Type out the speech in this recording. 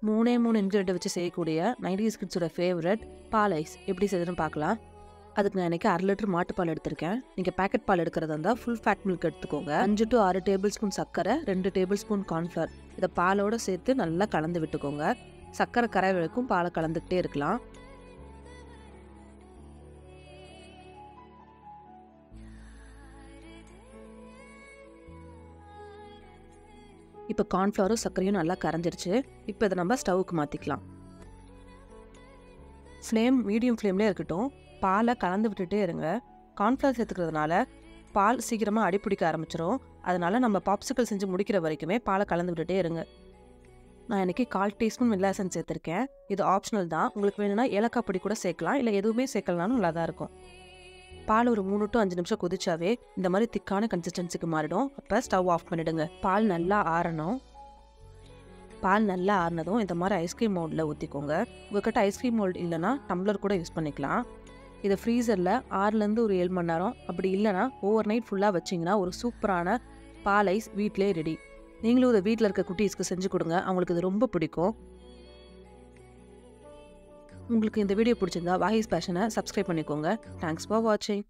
3 ingredient வச்சு செய்யக்கூடிய 90s கிட்ஸோட favourite பால் ice எப்படி செய்யுதுன்னு பார்க்கலாம். அதுக்கு நான் இன்றைக்கி 1/2 லிட்டர் மாட்டுப்பால் எடுத்திருக்கேன். நீங்கள் பேக்கெட் பால் எடுக்கிறதா இருந்தால் ஃபுல் ஃபேட் மில்க் எடுத்துக்கோங்க. 5 to 6 டேபிள் ஸ்பூன் சர்க்கரை, 2 டேபிள் ஸ்பூன் கார்ன்ஃப்ளவர் இதை பாலோடு சேர்த்து நல்லா கலந்து விட்டுக்கோங்க. சர்க்கரை கரை வரைக்கும் பாலை கலந்துக்கிட்டே இருக்கலாம். இப்போ கார்ன்ஃப்ளவரும் சர்க்கரையும் நல்லா கரைஞ்சிருச்சு. இப்போ இதை நம்ம ஸ்டவ்வுக்கு மாற்றிக்கலாம். ஃப்ளேம் மீடியம் ஃப்ளேம்லேயே இருக்கட்டும். பாலை கலந்து விட்டுட்டே இருங்க. கார்ன்ஃப்ளவர் சேர்த்துக்கிறதுனால பால் சீக்கிரமாக அடிப்பிடிக்க ஆரம்பிச்சிடும். அதனால் நம்ம பாப்சிக்கல் செஞ்சு முடிக்கிற வரைக்குமே பாலை கலந்து விட்டுட்டே இருங்க. நான் இன்றைக்கி 1/4 டீஸ்பூன் வெல்லா எசன்ஸ் சேர்த்துருக்கேன். இது ஆப்ஷனல் தான். உங்களுக்கு வேணும்னா ஏலக்காய் பொடி கூட சேர்க்கலாம், இல்லை எதுவுமே சேர்க்கலனாலும் நல்லா தான் இருக்கும். பால் ஒரு 3 to 5 நிமிஷம் கொதிச்சாவே இந்த மாதிரி திக்கான கன்சிஸ்டன்சிக்கு மாறிடும். அப்போ ஸ்டவ் ஆஃப் பண்ணிவிடுங்க. பால் நல்லா ஆறணும். பால் நல்லா ஆறினதும் இந்த மாதிரி ஐஸ்கிரீம் மோல்டில் ஊற்றிக்கோங்க. உங்கள்கிட்ட ஐஸ்கிரீம் மோல்டு இல்லைனா டம்ளர் கூட யூஸ் பண்ணிக்கலாம். இதை ஃப்ரீசரில் 6லேருந்து ஒரு 7 மணி நேரம், அப்படி இல்லைனா ஓவர் நைட் ஃபுல்லாக வச்சிங்கன்னா ஒரு சூப்பரான பால் ஐஸ் வீட்டிலே ரெடி. நீங்களும் இதை வீட்டில் இருக்க குட்டீஸ்க்கு செஞ்சு கொடுங்க. அவங்களுக்கு இது ரொம்ப பிடிக்கும். உங்களுக்கு இந்த வீடியோ பிடிச்சிருந்தா வாஹிஸ் பேஷனை சப்ஸ்கிரைப் பண்ணிக்கோங்க. தேங்க்ஸ் ஃபார் வாட்சிங்.